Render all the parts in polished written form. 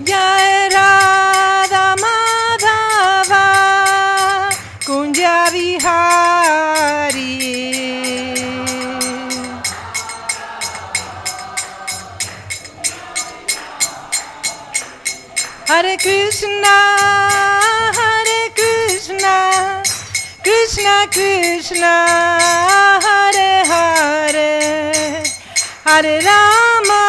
Jai Radha Madhava Kunja Vihari. Hare Krishna, Krishna Krishna, Hare Hare, Hare Rama,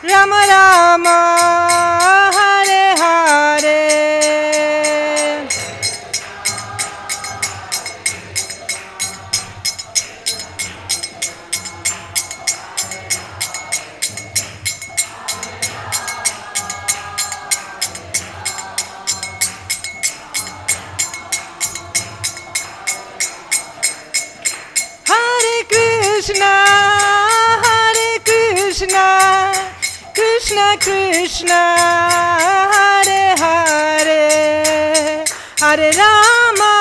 Rama Rama, Hare Hare. Krishna, Krishna Krishna, Hare Hare, Hare Rama,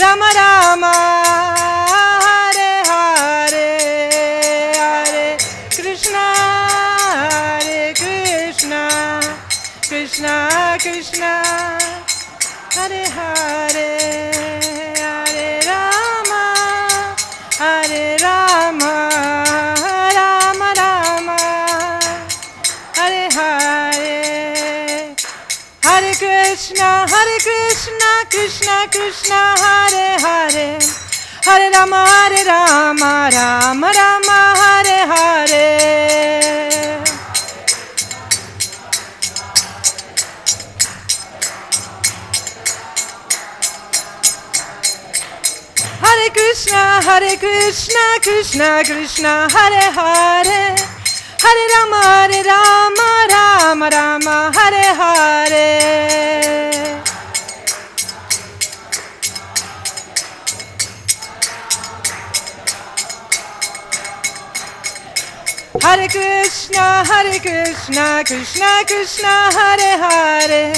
Rama Rama, Hare Hare, Hare Krishna, Krishna Krishna, Hare Hare. Hare Rama, Rama Rama, Hare Hare, Hare Krishna, Krishna Krishna, Hare Hare, Hare Rama, Rama Rama, Hare Hare. Hare Krishna, Krishna Krishna, Hare Hare, Hare Rama, Rama Rama, Hare Hare. Hare Krishna, Krishna Krishna, Hare Hare,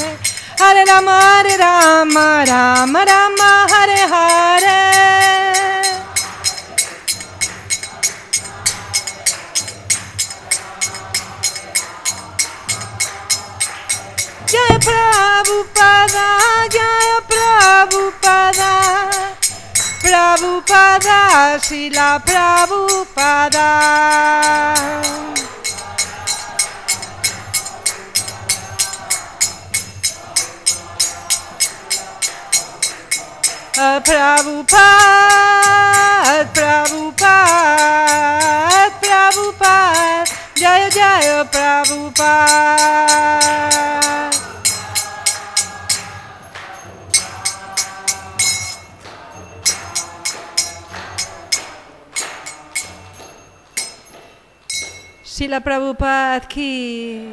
Hare Rama, Rama Rama, Hare Hare. Jai Prabhupada, Prabhupada, Srila Prabhupada. Prabhupada, Jaya Prabhupada. Srila Prabhupada ki,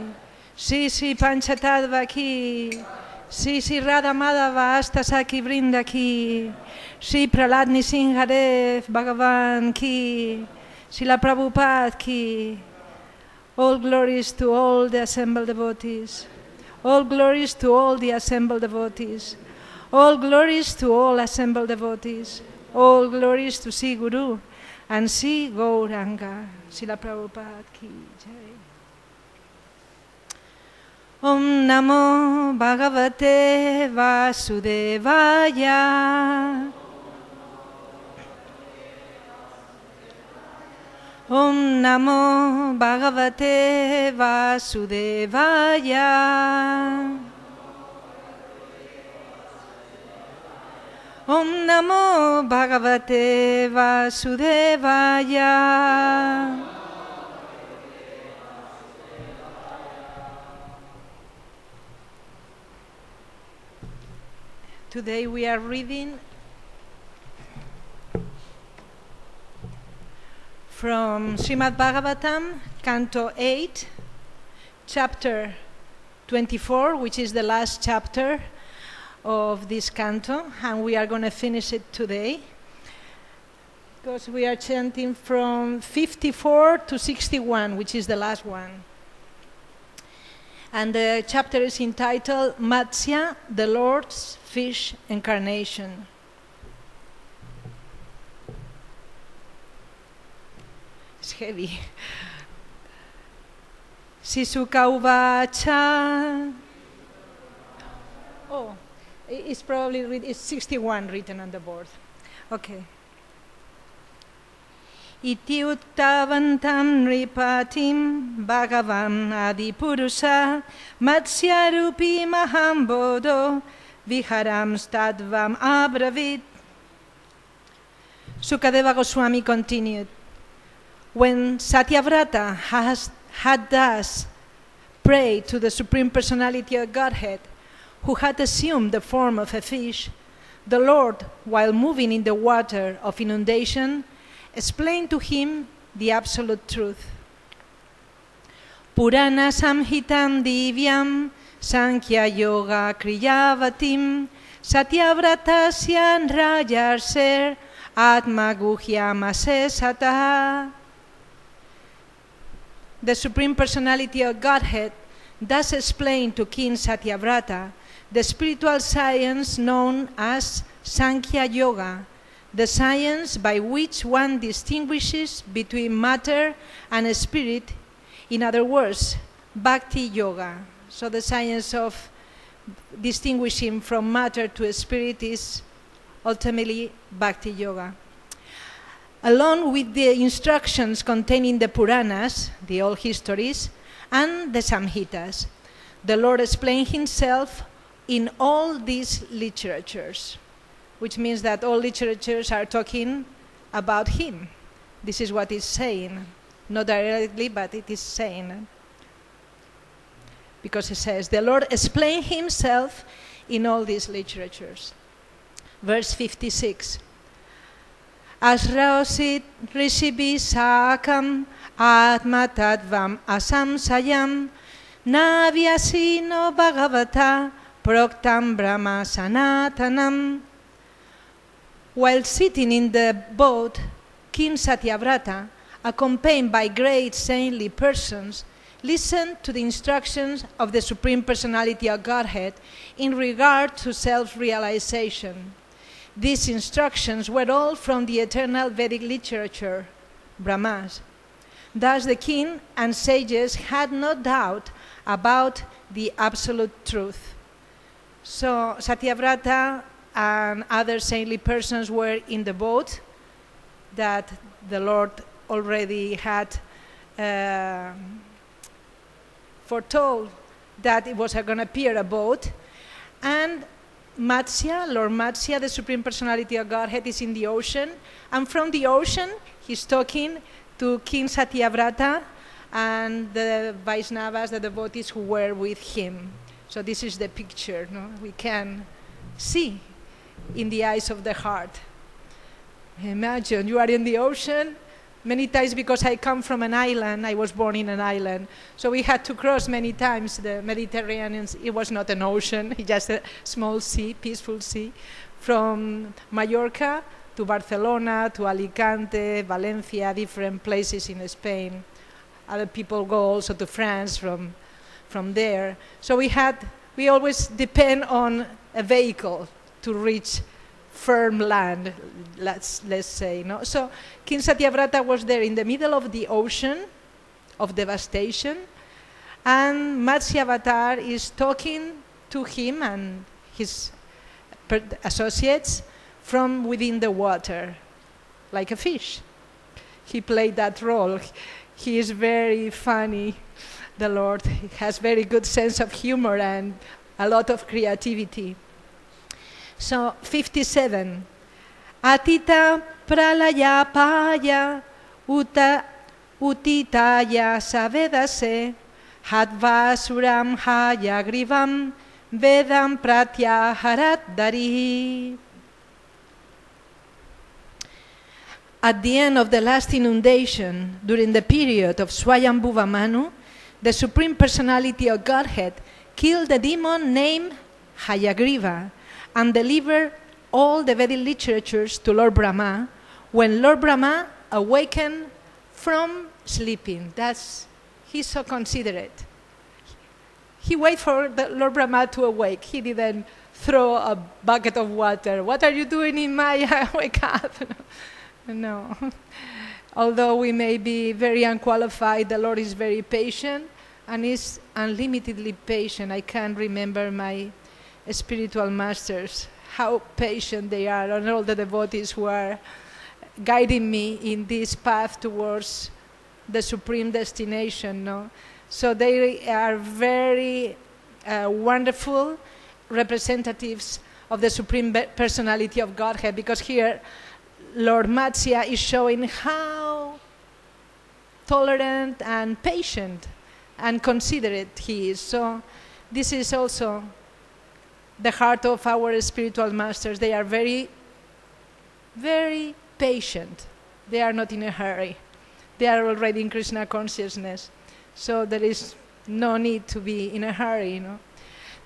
Sri Panchatattva ki, Sri Radha Madhava Astasaki Brinda ki, Sri Prahlad Nrsimhadev Bhagavan ki, Srila Prabhupada ki. All glories to all the assembled devotees. All glories to all the assembled devotees. All glories to all assembled devotees. All glories to Sri Guru and Sri Gauranga. Srila Prabhupada ki jai. Om Namo Bhagavate Vasudevaya. Om Namo Bhagavate Vasudevaya. Om Namo Bhagavate Vasudevaya. Today we are reading from Srimad Bhagavatam, Canto 8, Chapter 24, which is the last chapter of this canto, and we are going to finish it today because we are chanting from 54 to 61, which is the last one. And the chapter is entitled Matsya, the Lord's Fish Incarnation. It's heavy. Sisuka Uvacha. Oh, it's probably it's 61 written on the board. Okay. Iti uttavantam ripatim bhagavan adipurusa matsyarupi mahambodo viharam stadvam abravit. Sukadeva Goswami continued, when Satyavrata had thus prayed to the Supreme Personality of Godhead, who had assumed the form of a fish, the Lord, while moving in the water of inundation, explained to him the absolute truth. Purana samhitam divyam sankhya yoga kriyavatim satyavratasyan rajarser atma guhyamase sataha. The Supreme Personality of Godhead thus explained to King Satyavrata the spiritual science known as Sankhya Yoga, the science by which one distinguishes between matter and spirit, in other words, Bhakti Yoga. So the science of distinguishing from matter to spirit is ultimately Bhakti Yoga. Along with the instructions contained in the Puranas, the old histories, and the Samhitas, the Lord explained himself in all these literatures, which means that all literatures are talking about him. This is what it's saying. Not directly, but it is saying. Because it says, the Lord explained himself in all these literatures. Verse 56. Asraosit rishibi sakam atma tadvam asamsayam navyasino bhagavata proktam brahma sanatanam. While sitting in the boat, King Satyavrata, accompanied by great saintly persons, listened to the instructions of the Supreme Personality of Godhead in regard to self-realization. These instructions were all from the eternal Vedic literature, Brahmas. Thus the king and sages had no doubt about the absolute truth. So Satyavrata and other saintly persons were in the boat that the Lord already had foretold that it was going to appear a boat, and Matsya, Lord Matsya, the Supreme Personality of Godhead, is in the ocean, and from the ocean he's talking to King Satyavrata and the Vaishnavas, the devotees who were with him. So this is the picture, no? We can see in the eyes of the heart. Imagine you are in the ocean. Many times, because I come from an island, I was born in an island, so we had to cross many times the Mediterranean. It was not an ocean, just a small sea, peaceful sea, from Mallorca to Barcelona, to Alicante, Valencia, different places in Spain. Other people go also to France from there. So we always depend on a vehicle to reach firm land, let's say. No? So King Satyavrata was there in the middle of the ocean of devastation, and Matsyavatar is talking to him and his associates from within the water, like a fish. He played that role. He is very funny, the Lord. He has very good sense of humor and a lot of creativity. So 57. Atita pralaya paya utitaya savedase hadvasuram haya grivam vedam pratyaharat darihi. At the end of the last inundation, during the period of Swayambhuva Manu, the Supreme Personality of Godhead killed a demon named Hayagriva and delivered all the Vedic literatures to Lord Brahma when Lord Brahma awakened from sleeping. He's so considerate. He waited for the Lord Brahma to awake. He didn't throw a bucket of water. What are you doing in my wake up? No. Although we may be very unqualified, the Lord is very patient and is unlimitedly patient. I can't remember my spiritual masters, how patient they are, and all the devotees who are guiding me in this path towards the supreme destination. No? So they are very wonderful representatives of the Supreme Personality of Godhead, because here Lord Matsya is showing how tolerant and patient and considerate he is. So this is also the heart of our spiritual masters. They are very, very patient. They are not in a hurry. They are already in Krishna consciousness. So there is no need to be in a hurry, you know.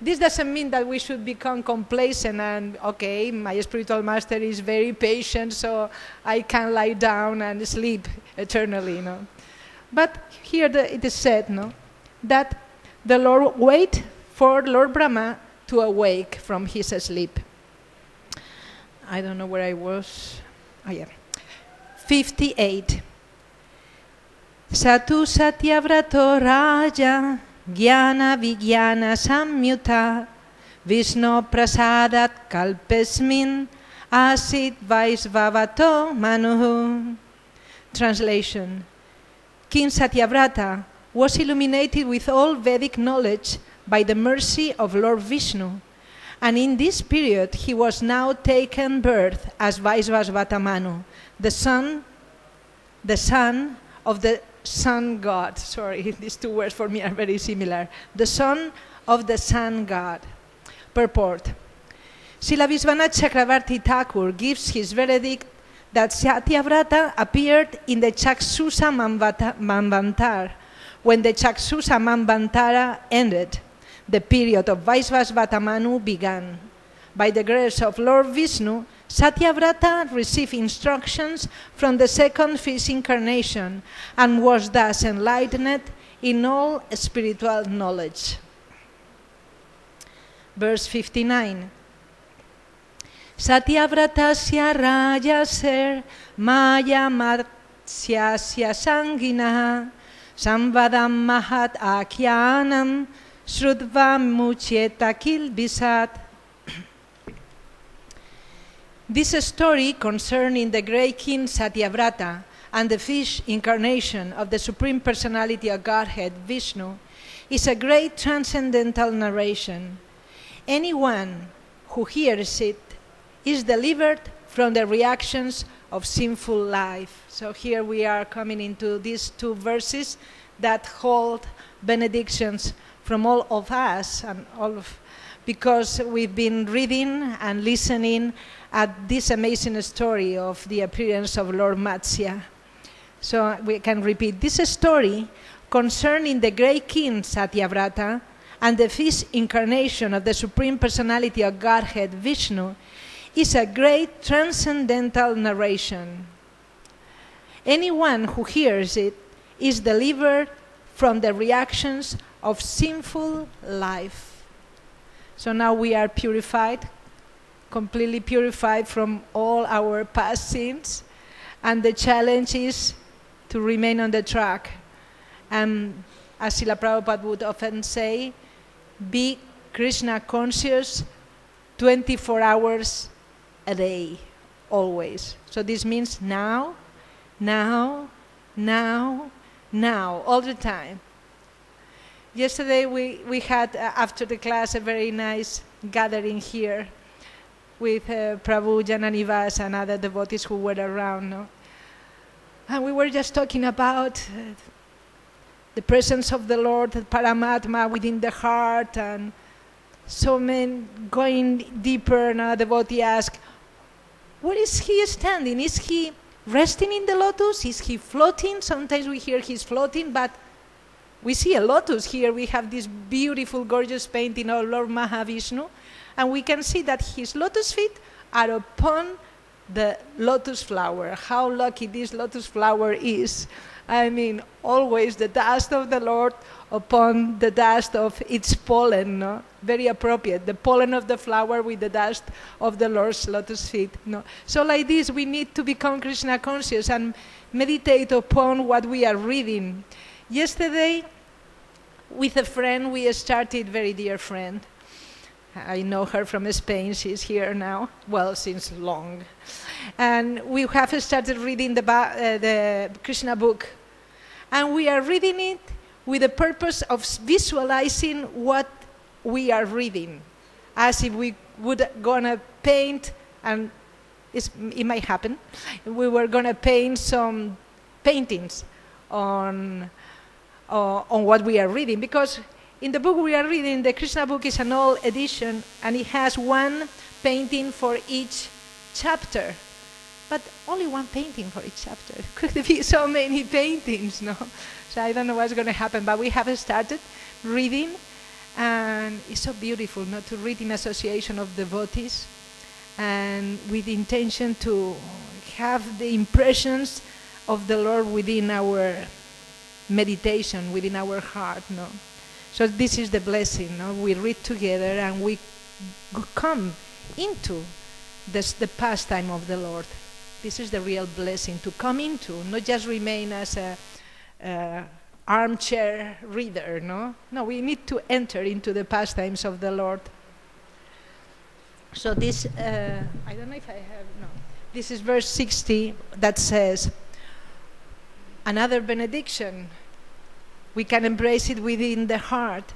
This doesn't mean that we should become complacent and, okay, my spiritual master is very patient, so I can lie down and sleep eternally, you know. But here it is said, no, that the Lord wait for Lord Brahma to awake from his sleep. I don't know where I was. Oh, yeah. 58. Satu Satyavrato Raja Jnana Vijnana Samyuta Vishnu Prasadat Kalpesmin Asit Vaisvavato Manu. Translation. King Satyavrata was illuminated with all Vedic knowledge by the mercy of Lord Vishnu, and in this period he was now taken birth as Vaisvavata Manu, the son of the sun god. Sorry, these two words for me are very similar. The son of the sun god. Purport. Srila Vishwanath Chakravarti Thakur gives his verdict that Satyavrata appeared in the Chaksusa Manvantar. When the Chaksusa Manvantara ended, the period of Vaisvavata Manu began. By the grace of Lord Vishnu, Satyavrata received instructions from the second fish incarnation and was thus enlightened in all spiritual knowledge. Verse 59. Satyavratasya rajaser maya matsyasya sanginaha samvadam mahat akyanam shrudva muchyeta kilbisat. This story concerning the great king Satyavrata and the fish incarnation of the Supreme Personality of Godhead, Vishnu, is a great transcendental narration. Anyone who hears it is delivered from the reactions of sinful life. So here we are coming into these two verses that hold benedictions from all of us, and because we've been reading and listening at this amazing story of the appearance of Lord Matsya. So we can repeat this story concerning the great king Satyavrata and the fish incarnation of the Supreme Personality of Godhead, Vishnu, is a great transcendental narration. Anyone who hears it is delivered from the reactions of sinful life. So now we are purified, completely purified from all our past sins, and the challenge is to remain on the track. And as Srila Prabhupada would often say, be Krishna conscious 24 hours a day, always. So this means now, now, now, now, all the time. Yesterday we had, after the class, a very nice gathering here with Prabhu, Jananivas, and other devotees who were around. No? And we were just talking about the presence of the Lord, the Paramatma within the heart, and so many going deeper. Now the devotee asked, where is he standing? Is he resting in the lotus? Is he floating? Sometimes we hear he's floating, but we see a lotus here. We have this beautiful, gorgeous painting of Lord Mahavishnu, and we can see that his lotus feet are upon the lotus flower, how lucky this lotus flower is. I mean, always the dust of the Lord upon the dust of its pollen, no? Very appropriate, the pollen of the flower with the dust of the Lord's lotus feet. No? So like this, we need to become Krishna conscious and meditate upon what we are reading. Yesterday, with a friend, we started, very dear friend. I know her from Spain, she's here now, well, since long. And we have started reading the Krishna book. And we are reading it with the purpose of visualizing what we are reading, as if we would gonna paint, and it might happen, we were gonna paint some paintings on what we are reading, because in the book we are reading, the Krishna book is an old edition, and it has one painting for each chapter, but only one painting for each chapter. Could there be so many paintings, no? So I don't know what's going to happen, but we have started reading, and it's so beautiful, not to read in association of devotees, and with the intention to have the impressions of the Lord within our meditation, within our heart, no? So this is the blessing, no? We read together and we come into the pastime of the Lord. This is the real blessing, to come into, not just remain as a armchair reader, no? No, we need to enter into the pastimes of the Lord. So this, I don't know if I have, no. This is verse 60 that says, another benediction. We can embrace it within the heart.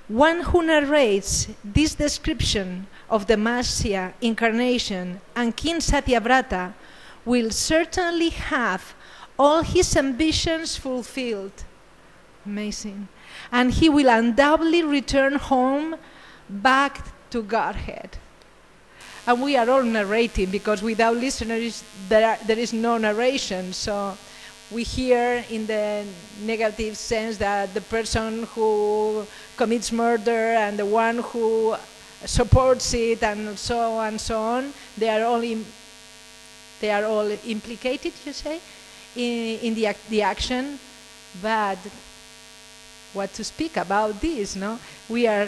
One who narrates this description of the Matsya incarnation and King Satyavrata will certainly have all his ambitions fulfilled. Amazing. And he will undoubtedly return home back to Godhead. And we are all narrating, because without listeners there is no narration. So we hear in the negative sense that the person who commits murder and the one who supports it and so on, they are all implicated, you say, in the action. But what to speak about this, no? We are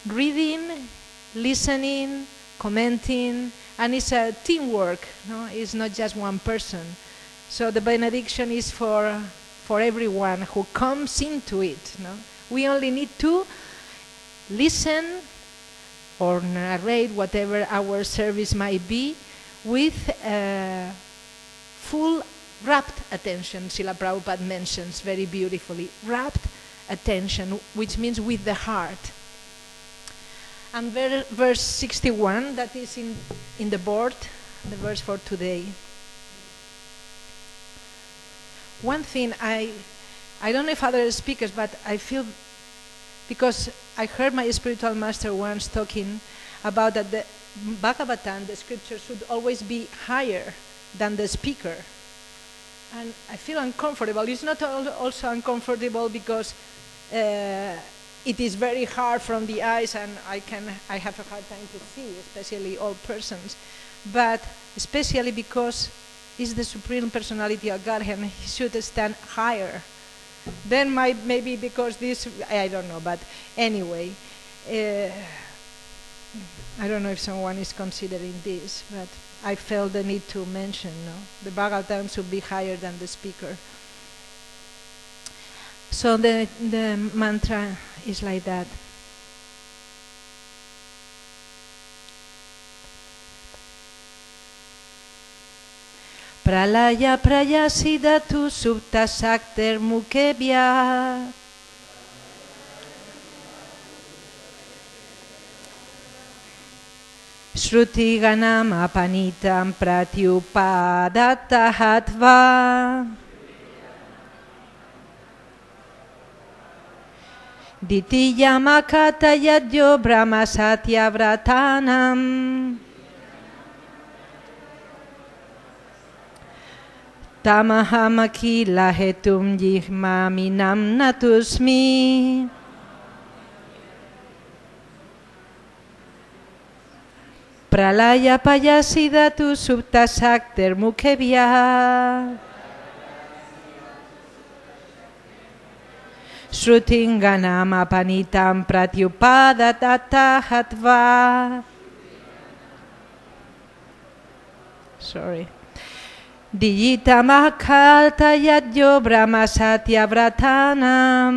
reading, listening, commenting, and it's a teamwork, no? It's not just one person. So the benediction is for everyone who comes into it, no? We only need to listen or narrate whatever our service might be with full rapt attention. Srila Prabhupada mentions very beautifully, rapt attention, which means with the heart. And verse 61, that is in the board, the verse for today. One thing, I don't know if other speakers, but I feel, because I heard my spiritual master once talking about that the Bhagavatam, the scripture, should always be higher than the speaker. And I feel uncomfortable. It's not also uncomfortable because it is very hard from the eyes, and I have a hard time to see, especially old persons. But especially because it's the Supreme Personality of Godhead, and he should stand higher. Then maybe because this, I don't know, but anyway, I don't know if someone is considering this, but I felt the need to mention, no? The Bhagavatam should be higher than the speaker. So the mantra is like that. Pralaya prayasidatu supta sakter mukebhya. Shruti ganam apanitam pratyupadatahatva. Ditiyamaka yadyo brahma satyavratanam. Tamahamaki lahetum jihmaminam natusmi. Pralaya payasidatu suptasakter mukhebhya. Shrutinganam apanitam pratyupadata hatva. Sorry. Diyitamahkalta yadyo brahmasatya vratanam.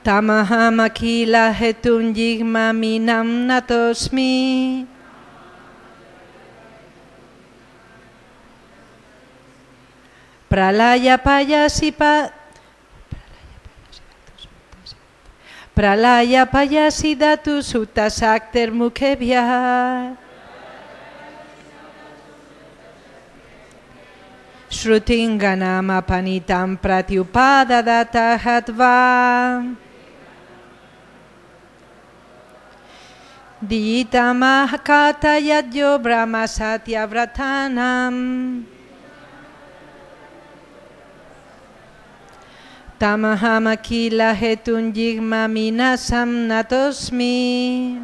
Tamahamakila hetunjigma minam natosmi. Pralaya payasidatu sutasakter mukhebhya. Shrutinganam apanitam pratyupadata hatva. Diyitamahakata yadyo brahmasatya vratanam. Tamahamakila hetunjigma minasam natosmi.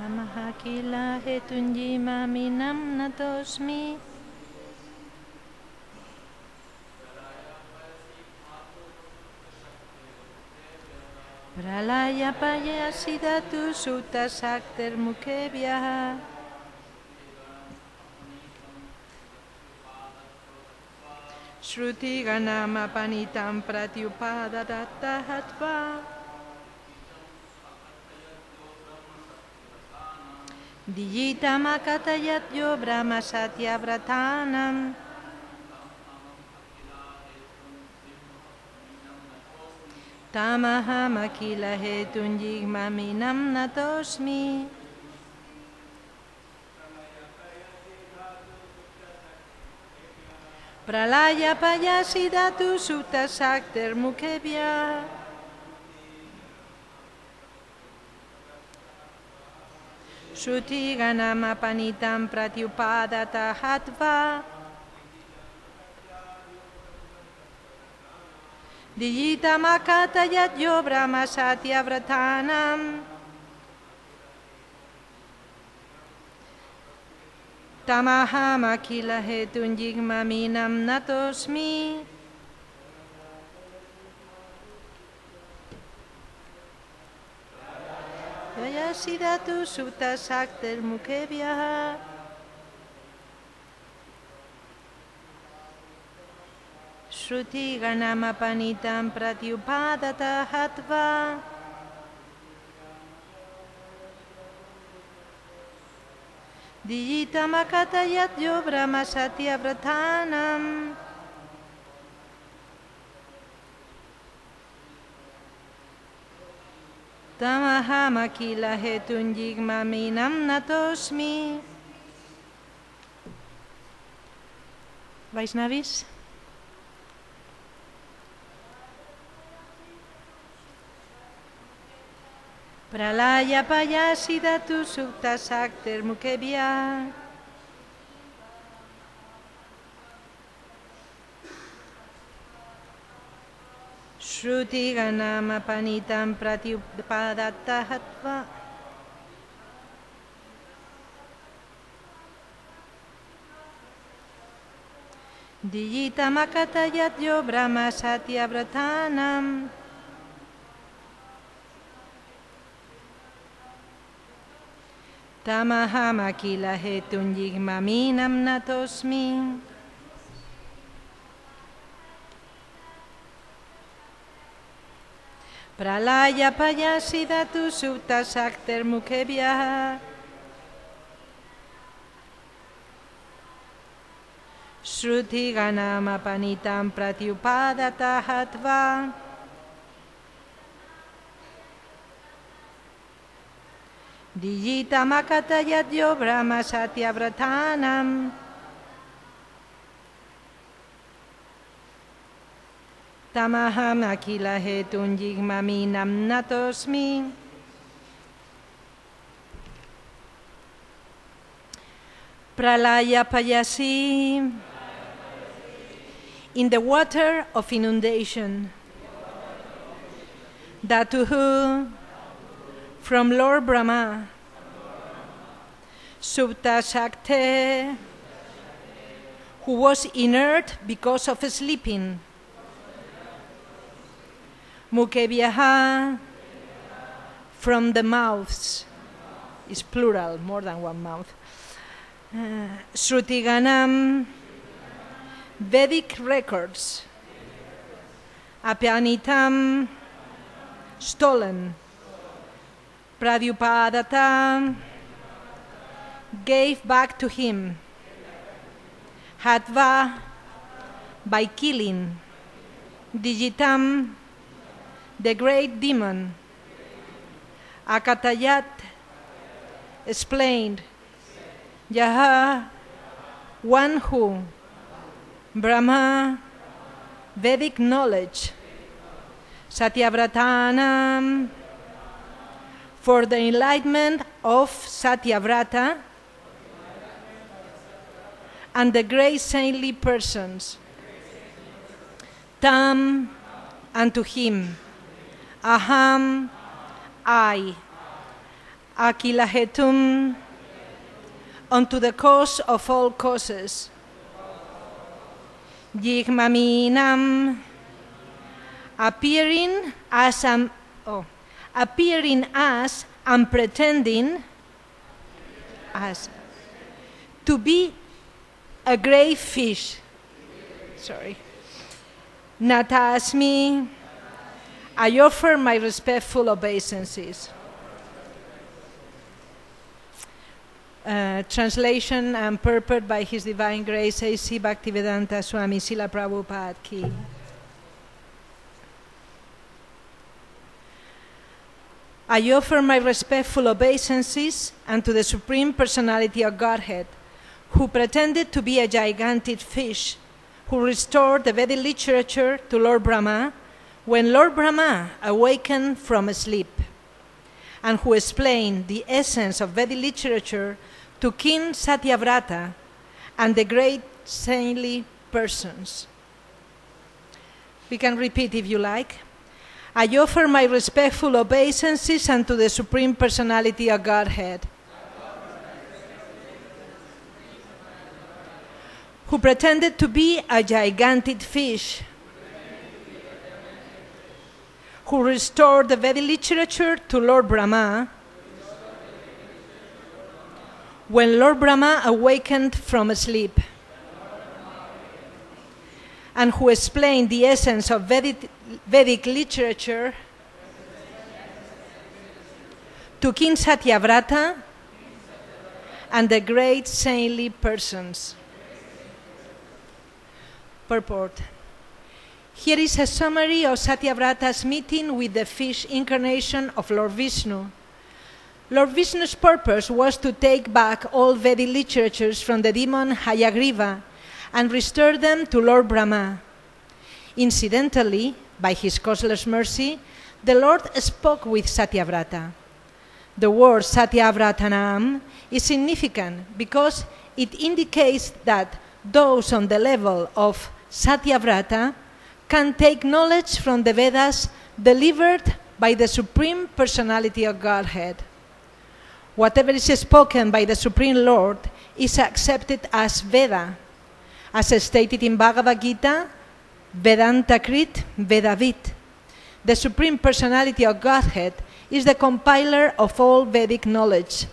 Mahakila hetunjima minam natosmi. Pralaya payasidatu sutasakter mukhebhya. Shrutinganam apanitam pratyupadata hatva. Diyitamahakata yadyo brahmasatya vratanam. Tamahamakila hetunjigma minam natosmi. Pralaya payasidatu sutasakter mukhebhya. Shrutinganam apanitam pratyupadata hatva. Diyitamahakata yadyo brahmasatya vratanam. Tamahamakila hetunjigma minam natosmi. Payasidatu sutasakter mukhebhya. Shrutinganam apanitam pratyupadata hatva. Diyitamahakata yadyo brahmasatya vratanam. Tamahamakila hetunjigma minam natosmi. Vaishnavis. Pralaya payasidatu suptasakter mukhebhya. Shrutinganam apanitam pratyupadata hatva. Diyitamahakata yadyo brahmasatya vratanam. Tamahamakila hetunjigma minam natosmi. Pralaya payasidatu suptasakter mukhebhya. Shruti ganama panitam pratyupadata hatva Dijita makatayadyo brahma satyavratanam Tamaham akila hetun jigmaminam natosmi Pralaya payasi in the water of inundation Datuhu from Lord Brahma Supta Shakte who was inert because of sleeping Mukebhyaha from the mouths is plural, more than one mouth Shrutiganam Vedic records Apyanitam stolen Pradyupadata gave back to him Hatva by killing Digitam the great demon Akatayat explained Yaha one who Brahma Vedic knowledge Satyavratanam for the enlightenment of Satyavrata and the great saintly persons Tam unto him Aham I Akilahetum unto the cause of all causes Jigmaminam appearing as and pretending as to be a great fish. Natasmi, I offer my respectful obeisances. Translation and purport by His Divine Grace A.C. Bhaktivedanta Swami Srila Prabhupada Ki. I offer my respectful obeisances unto the Supreme Personality of Godhead, who pretended to be a gigantic fish, who restored the Vedic literature to Lord Brahma when Lord Brahma awakened from sleep, and who explained the essence of Vedic literature to King Satyavrata and the great saintly persons. We can repeat if you like. I offer my respectful obeisances unto the Supreme Personality of Godhead, who pretended to be a gigantic fish, who restored the Vedic literature to Lord Brahma when Lord Brahma awakened from sleep, and who explained the essence of Vedic literature to King Satyavrata and the great saintly persons. Purport. Here is a summary of Satyavrata's meeting with the fish incarnation of Lord Vishnu. Lord Vishnu's purpose was to take back all Vedic literatures from the demon Hayagriva and restore them to Lord Brahma. Incidentally, by his causeless mercy, the Lord spoke with Satyavrata. The word Satyavratanam is significant because it indicates that those on the level of Satyavrata can take knowledge from the Vedas delivered by the Supreme Personality of Godhead. Whatever is spoken by the Supreme Lord is accepted as Veda. As stated in Bhagavad Gita, Vedanta Krit Vedavit. The Supreme Personality of Godhead is the compiler of all Vedic knowledge,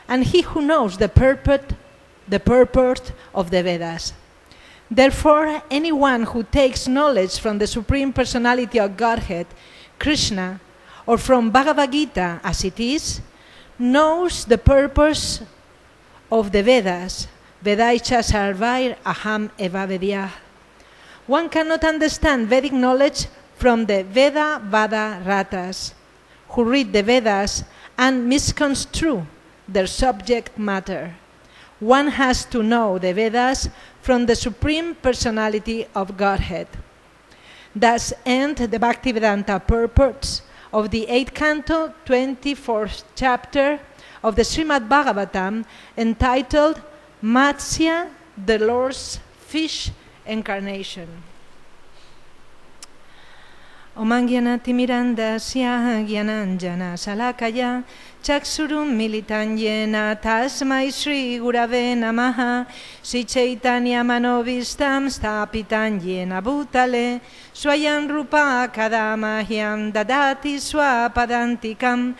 and he who knows the purport of the Vedas. Therefore, anyone who takes knowledge from the Supreme Personality of Godhead, Krishna, or from Bhagavad Gita as it is, knows the purpose of the Vedas, Vedaicha sarvair aham eva vedyah. One cannot understand Vedic knowledge from the Veda Vada Ratas, who read the Vedas and misconstrue their subject matter. One has to know the Vedas from the Supreme Personality of Godhead. Thus end the Bhaktivedanta purports of the 8th canto, 24th chapter of the Srimad Bhagavatam, entitled Matsya, the Lord's Fish Incarnation. Omangyanati mirandasya gyananjana salakaya chaksurum militanyena tasmai Sri Gurave Namaha Sri Chaitanya Manovistam stapitanyena bhutale swayam rupa kadamahyam dadati swapadantikam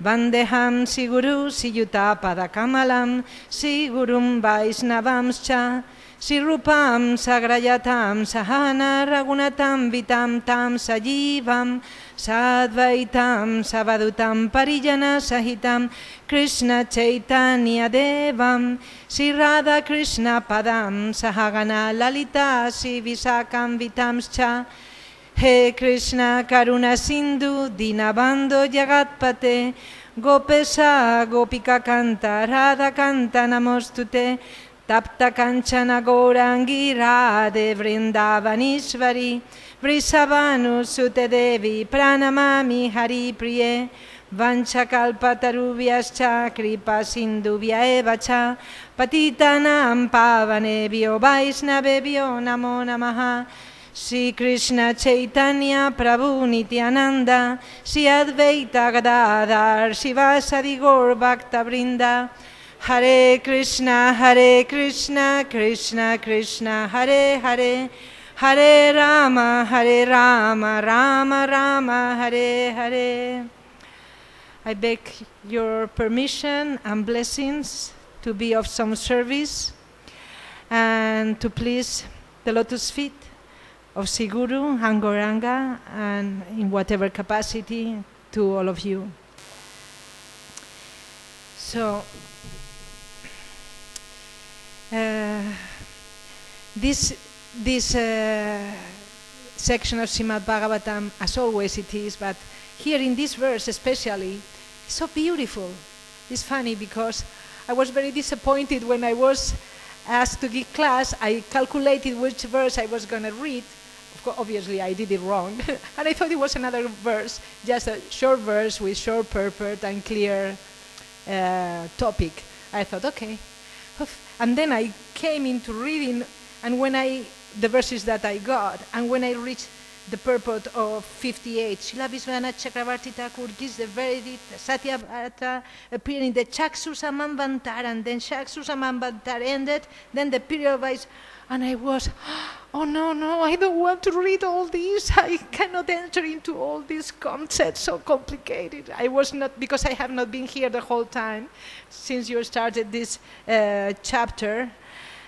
Vandeham Siguru Siyuta Padakamalam Sigurum Vaisnavamscha Sirupam Sagrayatam Sahana Ragunatam Vitam Tam Sajivam Sadvaitam Savadutam Parijana Sahitam Krishna Chaitanya Devam Sirada Krishna Padam Sahagana Lalita Sivisakam Vitamscha He Krishna Karuna Sindhu Dinabando Jagatpate Gopesa Gopika Kanta Radha Kanta Namostute Tapta Kanchana Gourangi Radhe Vrindavanishvari Vrisavanu Sute Devi Pranamami Hari Priye Vanchakalpatarubhyascha Kripa Sindhubhya Evacha Patitanam Pavanebhyo Vaisnavebhyo Namo Namaha Sri Krishna Chaitanya Prabhu Nityananda Sri Advaita Gadadhar Sivasadi Gaur Bhakta Vrinda Hare Krishna Krishna Krishna Hare Hare Hare Rama Rama Rama Hare Hare. I beg your permission and blessings to be of some service and to please the lotus feet of Siguru and Gauranga, and in whatever capacity to all of you. So this section of Srimad Bhagavatam, as always it is, but here in this verse especially, it's so beautiful. It's funny because I was very disappointed when I was asked to give class. I calculated which verse I was going to read. Of course, obviously I did it wrong, and I thought it was another verse, just a short verse with short purport and clear topic. I thought, okay. And then I came into reading, and when the verses that I got, and when I reached the purport of 58, Srila Vishwanath Chakravarti Thakur gives the verdict, Satyabhata appeared in the Chaksusa Manvantar, and then Chaksusa Manvantar ended, then the period of ice, and I was, oh no, I don't want to read all this. I cannot enter into all these concepts, so complicated. I was not, because I have not been here the whole time since you started this chapter,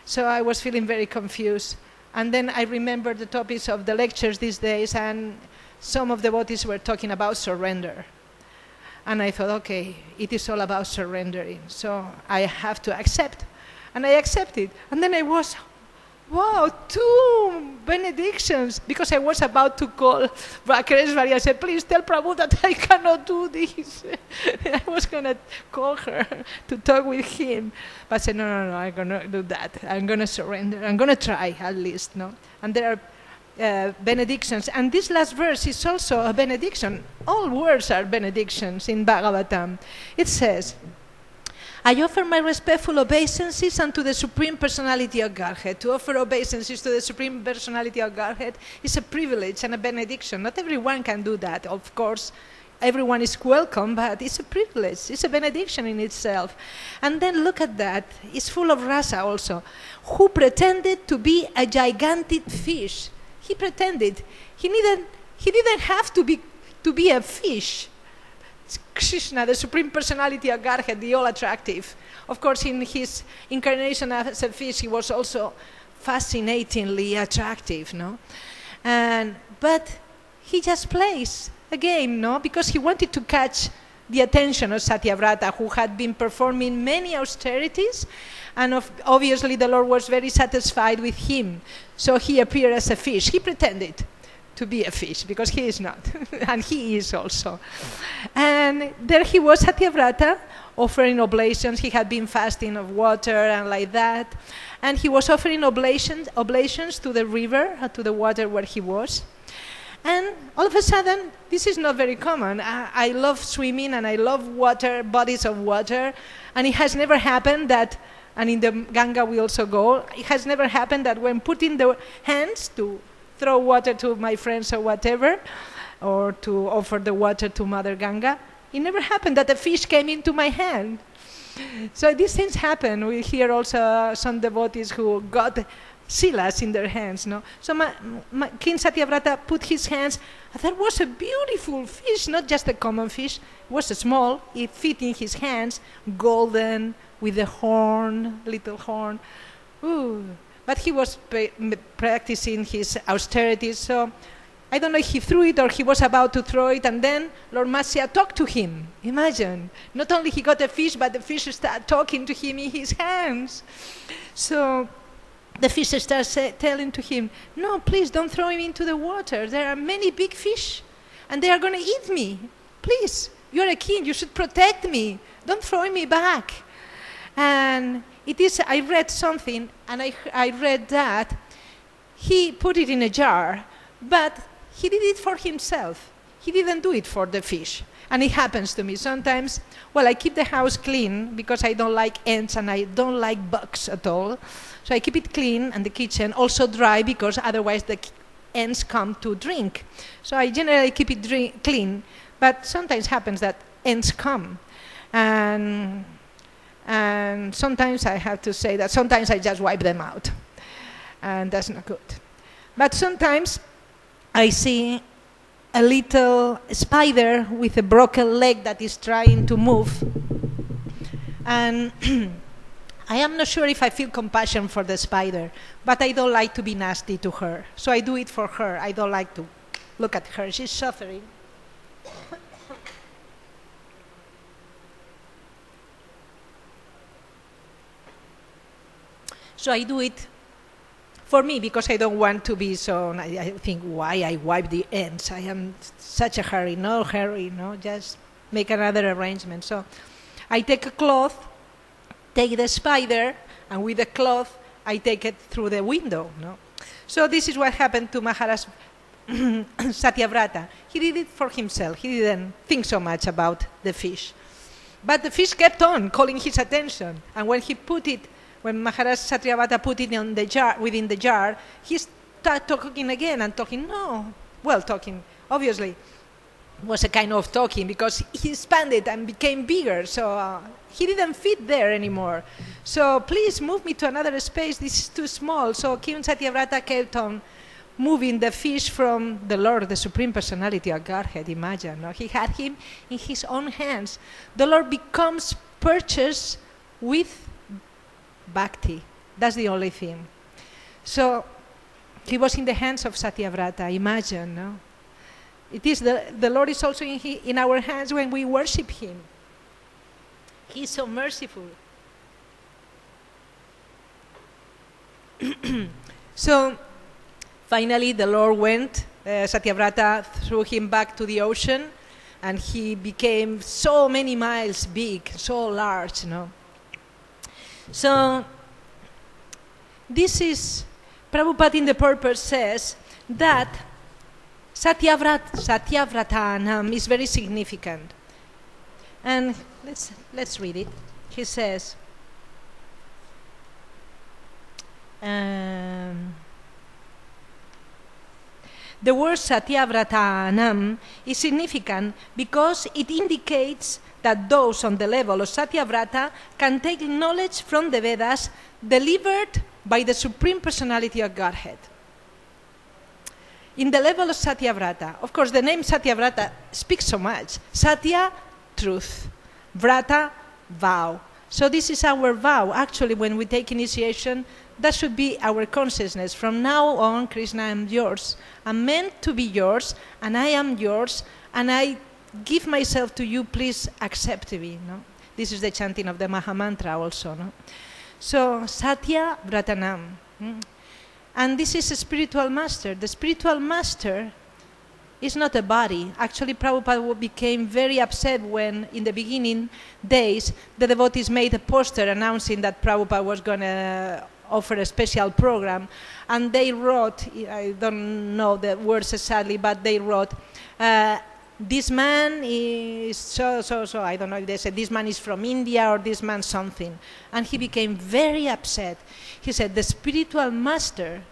so I was feeling very confused. And then I remembered the topics of the lectures these days, and some of the devotees were talking about surrender. And I thought, okay, it is all about surrendering, so I have to accept. And I accepted. And then I was, wow, 2 benedictions, because I was about to call Bhakresvari. I said, please tell Prabhu that I cannot do this. I was going to call her to talk with him. But I said, no, I'm going to do that. I'm going to surrender. I'm going to try at least. No? And there are benedictions. And this last verse is also a benediction. All words are benedictions in Bhagavatam. It says, I offer my respectful obeisances unto the Supreme Personality of Godhead. To offer obeisances to the Supreme Personality of Godhead is a privilege and a benediction. Not everyone can do that. Of course, everyone is welcome, but it's a privilege. It's a benediction in itself. And then look at that. It's full of rasa also. Who pretended to be a gigantic fish. He pretended. He didn't have to be a fish. Krishna, the Supreme Personality of Godhead, the all-attractive. Of course, in his incarnation as a fish, he was also fascinatingly attractive, no? But he just plays a game, no? Because he wanted to catch the attention of Satyavrata, who had been performing many austerities, and obviously the Lord was very satisfied with him. So he appeared as a fish. He pretended to be a fish, because he is not, and he is also. And there he was, Satyavrata, offering oblations. He had been fasting of water and like that. And he was offering oblations to the river, to the water where he was. And all of a sudden, this is not very common. I love swimming and I love water, bodies of water. And it has never happened that, and in the Ganga we also go, it has never happened that when putting the hands to throw water to my friends or whatever, or to offer the water to Mother Ganga, it never happened that a fish came into my hand. So these things happen. We hear also some devotees who got silas in their hands. No? So King Satyavrata put his hands, and there was a beautiful fish, not just a common fish. It was small, it fit in his hands, golden, with a horn, little horn. Ooh. But he was practicing his austerities, so I don't know if he threw it or he was about to throw it, and then Lord Matsya talked to him. Imagine. Not only he got a fish, but the fish started talking to him in his hands. So the fish starts telling to him, no, please don't throw him into the water. There are many big fish, and they are going to eat me. Please, you're a king. You should protect me. Don't throw me back. And it is, I read something, and I read that he put it in a jar, but he did it for himself. He didn't do it for the fish. And it happens to me sometimes. Well, I keep the house clean because I don't like ants and I don't like bugs at all. So I keep it clean, and the kitchen also dry, because otherwise the ants come to drink. So I generally keep it clean, but sometimes happens that ants come. And sometimes I have to say that sometimes I just wipe them out. And that's not good. But sometimes I see a little spider with a broken leg that is trying to move. And I am not sure if I feel compassion for the spider, but I don't like to be nasty to her. So I do it for her. I don't like to look at her. She's suffering. So I do it for me, because I don't want to be so, I think, why I wipe the ends? I am such a hurry. No hurry, no, just make another arrangement. So I take a cloth, take the spider, and with the cloth I take it through the window. No? So this is what happened to Maharaj Satyavrata. He did it for himself. He didn't think so much about the fish. But the fish kept on calling his attention. And when Maharaj Satyavrata put it on the jar, within the jar, he started talking again and talking. Talking, obviously, was a kind of talking, because he expanded and became bigger, so he didn't fit there anymore. So please move me to another space, this is too small. So King Satyavrata kept on moving the fish from the Lord, the Supreme Personality of Godhead. Imagine, no? He had him in his own hands. The Lord becomes purchased with bhakti. That's the only thing. So he was in the hands of Satyavrata. Imagine, no? It is the Lord is also in our hands when we worship Him. He is so merciful. So finally the Lord went, Satyavrata threw him back to the ocean, and he became so many miles big, so large, no? So this is, Prabhupada in the purpose says that Satyavratanam is very significant. And let's read it. He says, the word Satyavratanam is significant because it indicates that those on the level of Satyavrata can take knowledge from the Vedas delivered by the Supreme Personality of Godhead. In the level of Satyavrata, of course the name Satyavrata speaks so much. Satya, truth. Vrata, vow. So this is our vow. Actually, when we take initiation, that should be our consciousness. From now on, Krishna, I am yours. I'm meant to be yours, and I am yours, and I give myself to you, please accept me. No? This is the chanting of the Maha Mantra also. No? So, Satya Vratanam. And this is a spiritual master. The spiritual master is not a body. Actually, Prabhupada became very upset when, in the beginning days, the devotees made a poster announcing that Prabhupada was going to offer a special program. And they wrote, I don't know the words exactly, but they wrote, this man is so, I don't know if they said this man is from India or this man something. And he became very upset. He said, the spiritual master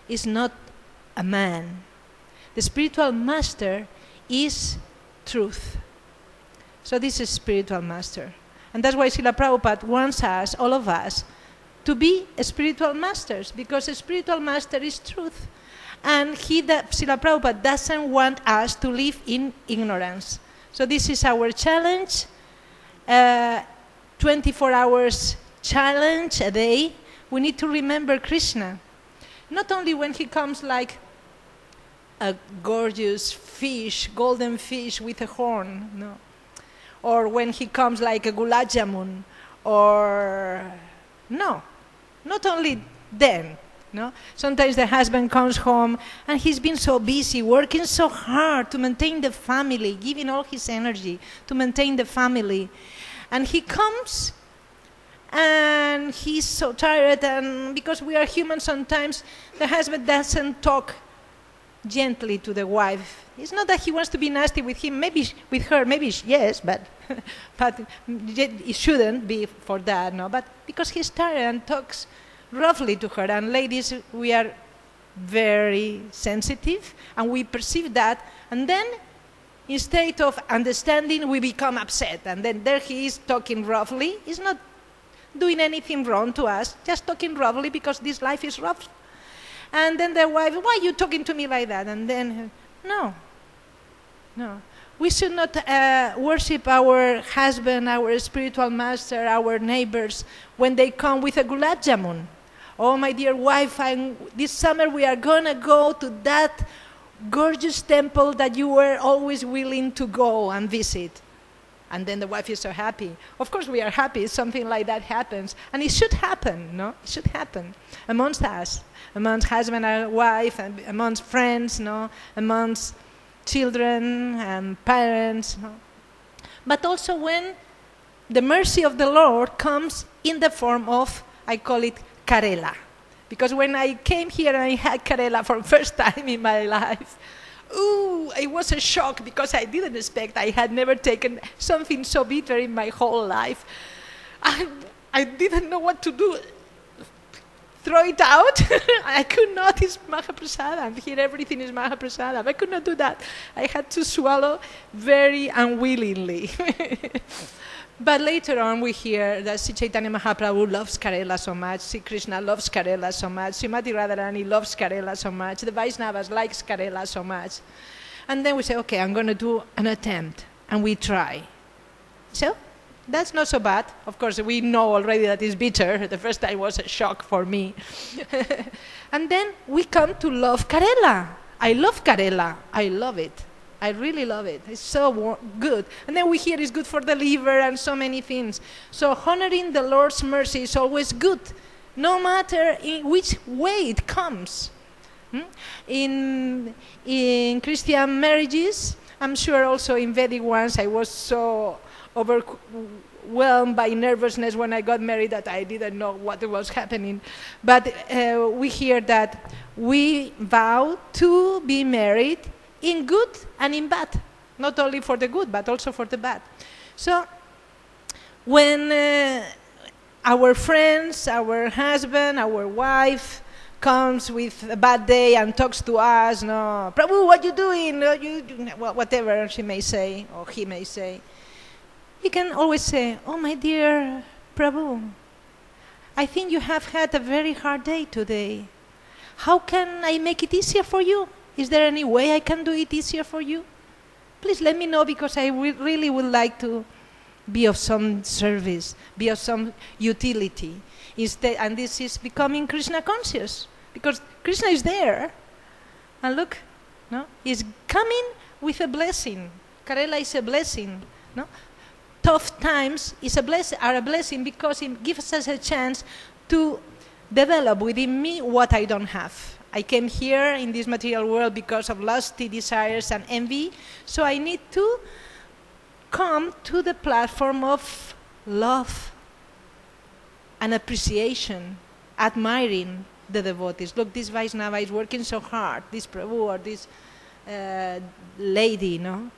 is not a man. The spiritual master is truth. So this is spiritual master. And that's why Srila Prabhupada wants us, all of us, to be spiritual masters, because a spiritual master is truth. And Srila Prabhupada doesn't want us to live in ignorance. So this is our challenge, 24 hours challenge a day. We need to remember Krishna. Not only when he comes like a gorgeous fish, golden fish with a horn, no. Or when he comes like a gulab jamun, or no, not only then. No? Sometimes the husband comes home and he's been so busy, working so hard to maintain the family, giving all his energy to maintain the family. And he comes and he's so tired, and because we are human sometimes, the husband doesn't talk gently to the wife. It's not that he wants to be nasty with him, maybe with her, maybe yes, but it shouldn't be for that, no? But because he's tired and talks roughly to her. And ladies, we are very sensitive and we perceive that, and then instead of understanding, we become upset, and then there he is talking roughly. He's not doing anything wrong to us, just talking roughly because this life is rough. And then the wife, why are you talking to me like that? And then, no. We should not worship our husband, our spiritual master, our neighbors when they come with a gulab jamun. Oh, my dear wife, this summer we are going to go to that gorgeous temple that you were always willing to go and visit. And then the wife is so happy. Of course we are happy if something like that happens. And it should happen, no? It should happen amongst us, amongst husband and wife, and amongst friends, no? Amongst children and parents. No? But also when the mercy of the Lord comes in the form of, I call it, Karela. Because when I came here and I had Karela for the first time in my life, it was a shock because I didn't expect. I had never taken something so bitter in my whole life. I didn't know what to do. Throw it out? I could not. It's Mahaprasadam. Here everything is Mahaprasadam. I could not do that. I had to swallow very unwillingly. But later on we hear that Sri Chaitanya Mahaprabhu loves Karela so much, Sri Krishna loves Karela so much, Srimati Radharani loves Karela so much, the Vaishnavas likes Karela so much. And then we say, okay, I'm going to do an attempt, and we try. So that's not so bad. Of course, we know already that it's bitter. The first time was a shock for me. And then we come to love Karela. I love Karela. I love it. I really love it. It's so good. And then we hear it's good for the liver and so many things. So honoring the Lord's mercy is always good, no matter in which way it comes. In Christian marriages, I'm sure also in Vedic ones, I was so overwhelmed by nervousness when I got married that I didn't know what was happening. But we hear that we vow to be married in good and in bad, not only for the good, but also for the bad. So when our friends, our husband, our wife comes with a bad day and talks to us, no, Prabhu, what you doing? Well, whatever she may say, or he may say, he can always say, oh, my dear Prabhu, I think you have had a very hard day today. How can I make it easier for you? Is there any way I can do it easier for you? Please let me know, because I really would like to be of some service, be of some utility. Instead, and this is becoming Krishna conscious, because Krishna is there. And look, no? He's coming with a blessing. Karela is a blessing. No? Tough times are a blessing because it gives us a chance to develop within me what I don't have. I came here in this material world because of lusty desires and envy, so I need to come to the platform of love and appreciation, admiring the devotees. Look, this Vaishnava is working so hard, this Prabhu or this lady, no?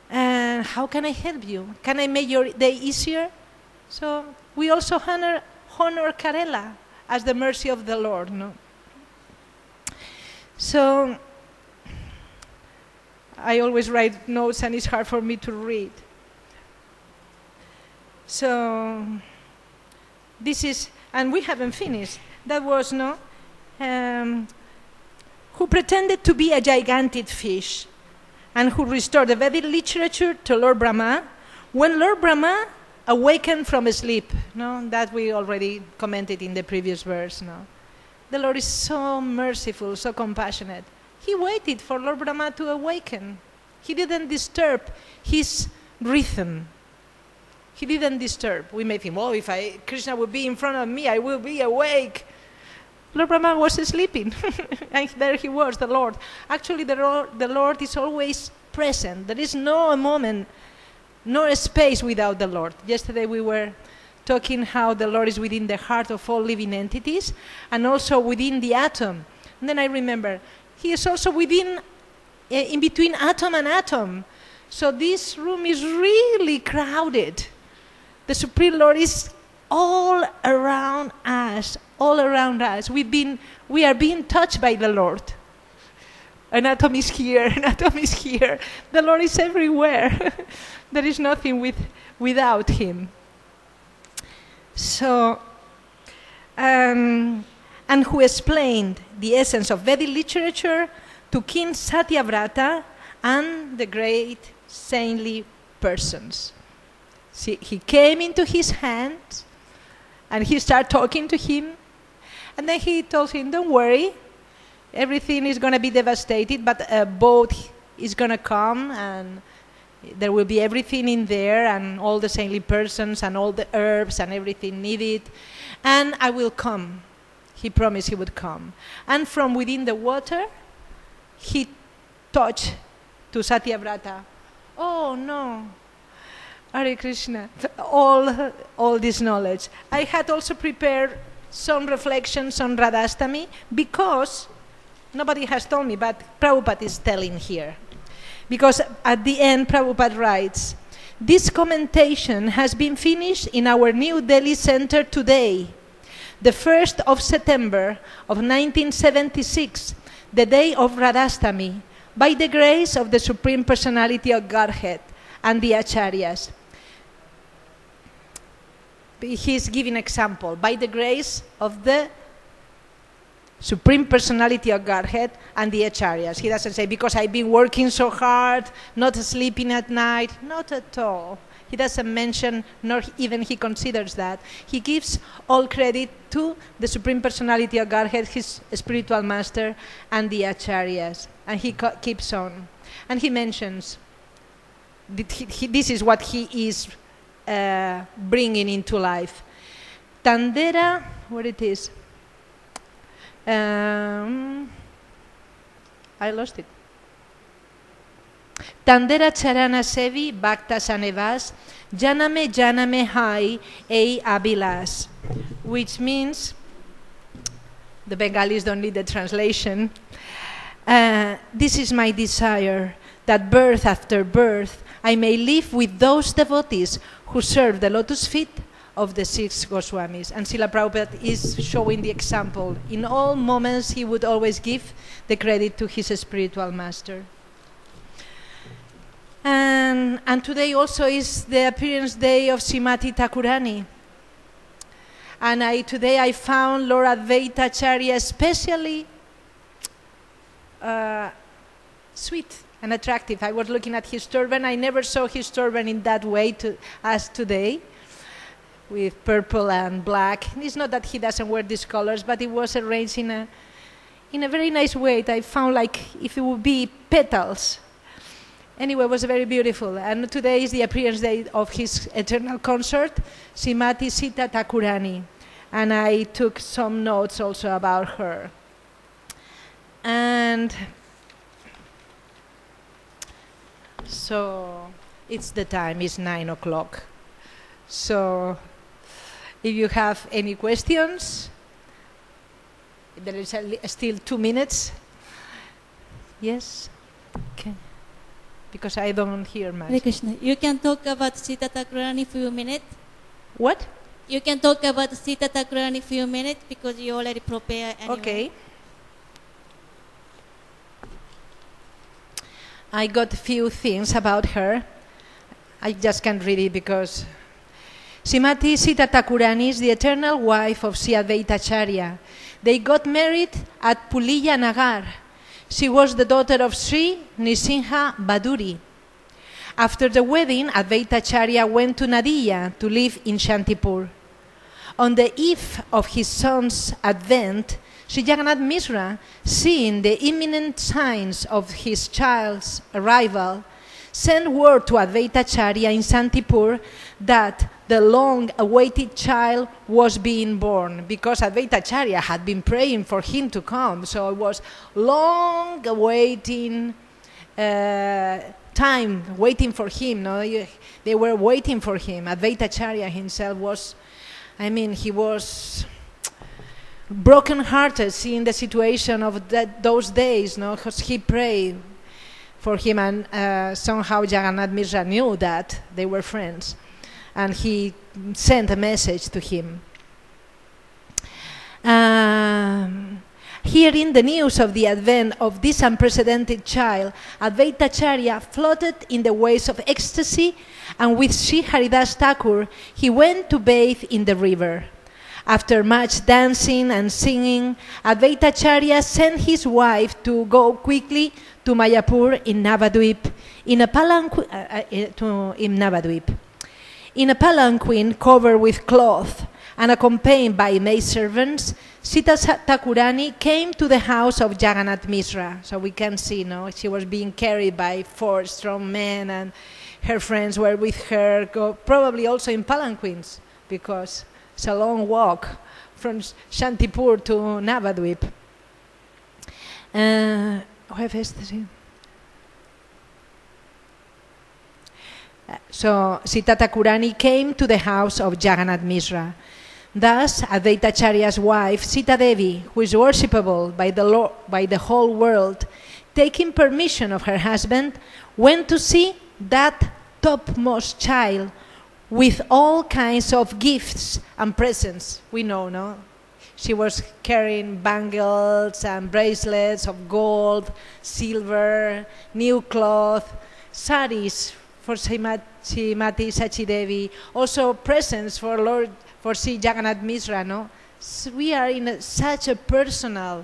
And how can I help you? Can I make your day easier? So we also honor Karela as the mercy of the Lord, no? So I always write notes and it's hard for me to read. So this is, and we haven't finished. That was, no? Who pretended to be a gigantic fish and who restored the Vedic literature to Lord Brahma when Lord Brahma awakened from sleep. No? That we already commented in the previous verse. No? The Lord is so merciful, so compassionate. He waited for Lord Brahma to awaken. He didn't disturb his rhythm. He didn't disturb. We may think, well, if Krishna would be in front of me, I will be awake. Lord Brahma was sleeping, and there he was, the Lord. Actually, the Lord is always present. There is no moment, no space without the Lord. Yesterday we were talking how the Lord is within the heart of all living entities, and also within the atom. And then I remember, he is also within, in between atom and atom. So this room is really crowded. The Supreme Lord is all around us, all around us. We are being touched by the Lord. An atom is here, an atom is here. The Lord is everywhere. There is nothing without him. So, and who explained the essence of Vedic literature to King Satyavrata and the great saintly persons. See, he came into his hands and he started talking to him, and then he told him, don't worry, everything is going to be devastated, but a boat is going to come and there will be everything in there and all the saintly persons and all the herbs and everything needed, and I will come. He promised he would come. And from within the water, he touched to Satyavrata. Oh no, Hare Krishna, all this knowledge. I had also prepared some reflections on Radhastami because nobody has told me, but Prabhupada is telling here. Because at the end, Prabhupada writes, this commentation has been finished in our New Delhi center today, the 1st of September of 1976, the day of Radhastami, by the grace of the Supreme Personality of Godhead and the Acharyas. He's giving example, by the grace of the Supreme Personality of Godhead and the Acharyas. He doesn't say, because I've been working so hard, not sleeping at night. Not at all. He doesn't mention, nor even he considers that. He gives all credit to the Supreme Personality of Godhead, his spiritual master, and the Acharyas. And he keeps on. And he mentions, this is what he is bringing into life. Tandera, what it is? I lost it. Tandera charana sevi bhakta sanevas janame janame hai ei abilas, which means, the Bengalis don't need the translation, this is my desire, that birth after birth I may live with those devotees who serve the lotus feet of the 6 Goswamis. And Srila Prabhupada is showing the example. In all moments, he would always give the credit to his spiritual master. And today also is the appearance day of Srimati Thakurani. And today I found Lord Advaita Acharya especially sweet and attractive. I was looking at his turban. I never saw his turban in that way as today, with purple and black. It's not that he doesn't wear these colors, but it was arranged in a very nice way. I found like if it would be petals. Anyway, it was very beautiful. And today is the appearance day of his eternal consort, Srimati Sita Thakurani. And I took some notes also about her. And so it's the time, it's 9 o'clock. So if you have any questions, there is still 2 minutes. Yes? Okay. Because I don't hear much. Hare Krishna. You can talk about Sita Thakurani for a minute. What? You can talk about Sita Thakurani for a minute because you already prepared anyway. Okay. I got a few things about her. I just can't read it because Srimati Sita Thakurani is the eternal wife of Sri Advaita Acharya. They got married at Puliya Nagar. She was the daughter of Sri Nisingha Baduri. After the wedding, Advaita Acharya went to Nadia to live in Shantipur. On the eve of his son's advent, Sri Jagannath Mishra, seeing the imminent signs of his child's arrival, sent word to Advaita Acharya in Shantipur that the long-awaited child was being born, because Advaita Acharya had been praying for him to come. So it was long-awaiting time, waiting for him. No? They were waiting for him. Advaita Acharya himself was, he was broken-hearted seeing the situation of those days, no? Because he prayed for him, and somehow Jagannath Mishra knew that they were friends, and he sent a message to him. Hearing the news of the advent of this unprecedented child, Advaita Acharya floated in the waves of ecstasy, and with Sri Haridas Thakur, he went to bathe in the river. After much dancing and singing, Advaita Acharya sent his wife to go quickly to Mayapur in Navadvip, in a palanquin covered with cloth and accompanied by maidservants. Sita Thakurani came to the house of Jagannath Mishra. So we can see, no, she was being carried by 4 strong men, and her friends were with her, probably also in palanquins, because it's a long walk from Shantipur to Navadvip. So Sita Thakurani came to the house of Jagannath Mishra. Thus, Advaita Acharya's wife, Sita Devi, who is worshipable by the whole world, taking permission of her husband, went to see that topmost child with all kinds of gifts and presents. We know, no? She was carrying bangles and bracelets of gold, silver, new cloth, saris for Srimati Sachi Devi, also presents for Sri Jagannath Mishra. No? So we are in such a personal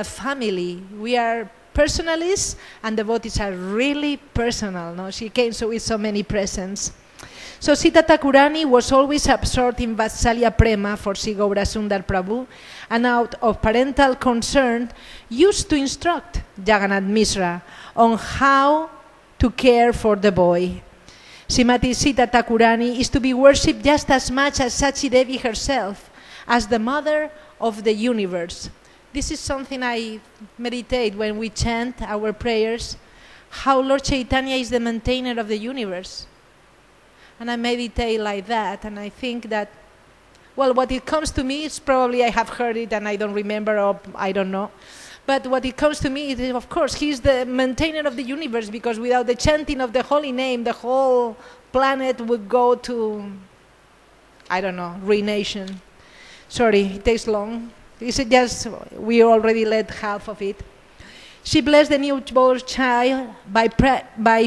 family. We are personalists, and devotees are really personal. No? She came with so many presents. So Sita Thakurani was always absorbed in Vatsalya Prema for Sri Gaurasundar Prabhu, and out of parental concern used to instruct Jagannath Mishra on how to care for the boy. Srimati Sita Thakurani is to be worshipped just as much as Sachi Devi herself, as the mother of the universe. This is something I meditate when we chant our prayers, how Lord Chaitanya is the maintainer of the universe. And I meditate like that, and I think that, well, what it comes to me is probably I have heard it and I don't remember, or I don't know. But what it comes to me is, of course, he is the maintainer of the universe, because without the chanting of the holy name, the whole planet would go to, I don't know, ruination. Sorry, it takes long. Is it just, we already led half of it. She blessed the newborn child by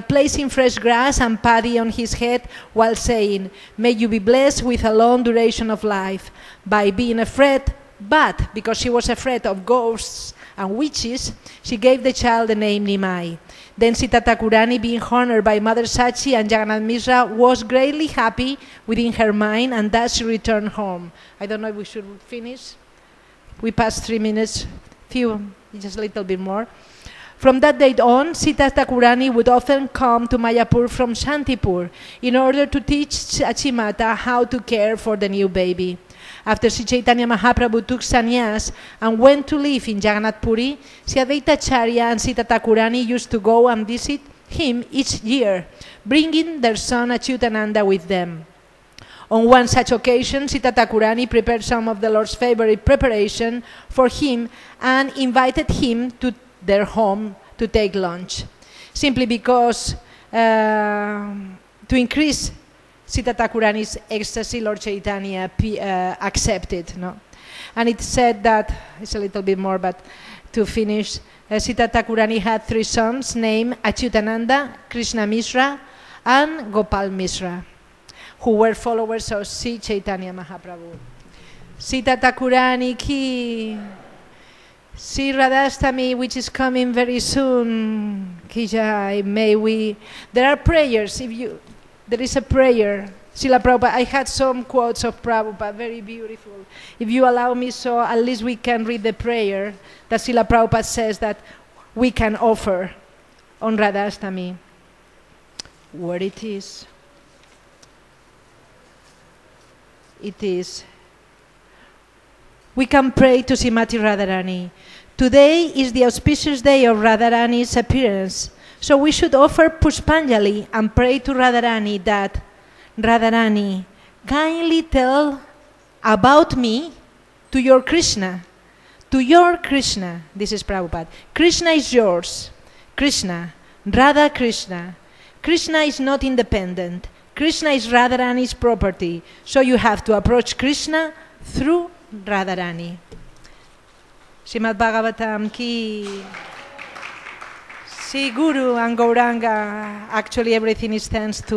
placing fresh grass and paddy on his head while saying, "May you be blessed with a long duration of life." By being afraid, but because she was afraid of ghosts and witches, she gave the child the name Nimai. Then Sita Thakurani, being honored by Mother Sachi and Jagannath Mishra, was greatly happy within her mind, and thus she returned home. I don't know if we should finish. We passed 3 minutes, just a little bit more. From that date on, Sita Thakurani would often come to Mayapur from Shantipur in order to teach Achimata how to care for the new baby. After Sri Chaitanya Mahaprabhu took sannyas and went to live in Jagannath Puri, Sri Advaita Acharya and Sita Thakurani used to go and visit him each year, bringing their son Achyutananda with them. On one such occasion, Sita Thakurani prepared some of the Lord's favorite preparation for him and invited him to their home to take lunch, simply because to increase Sita Thakurani's ecstasy, Lord Chaitanya accepted. No? And it said that, it's a little bit more, but to finish, Sita Thakurani had 3 sons named Achyutananda, Krishna Mishra, and Gopal Mishra, who were followers of Sri Chaitanya Mahaprabhu. Sita Thakurani ki, Sri Radhastami, which is coming very soon, Kijai, may we. There are prayers. There is a prayer. Srila Prabhupada, I had some quotes of Prabhupada, very beautiful. If you allow me, so at least we can read the prayer that Srila Prabhupada says that we can offer on Radhastami. Where it is? It is. We can pray to Srimati Radharani. Today is the auspicious day of Radharani's appearance, so we should offer Pushpanjali and pray to Radharani that, Radharani, kindly tell about me to your Krishna. To your Krishna. This is Prabhupada. Krishna is yours. Krishna. Radha Krishna. Krishna is not independent. Krishna is Radharani's property, so you have to approach Krishna through Radharani. Srimad Bhagavatam ki. See Guru and Gauranga, actually everything is thanks to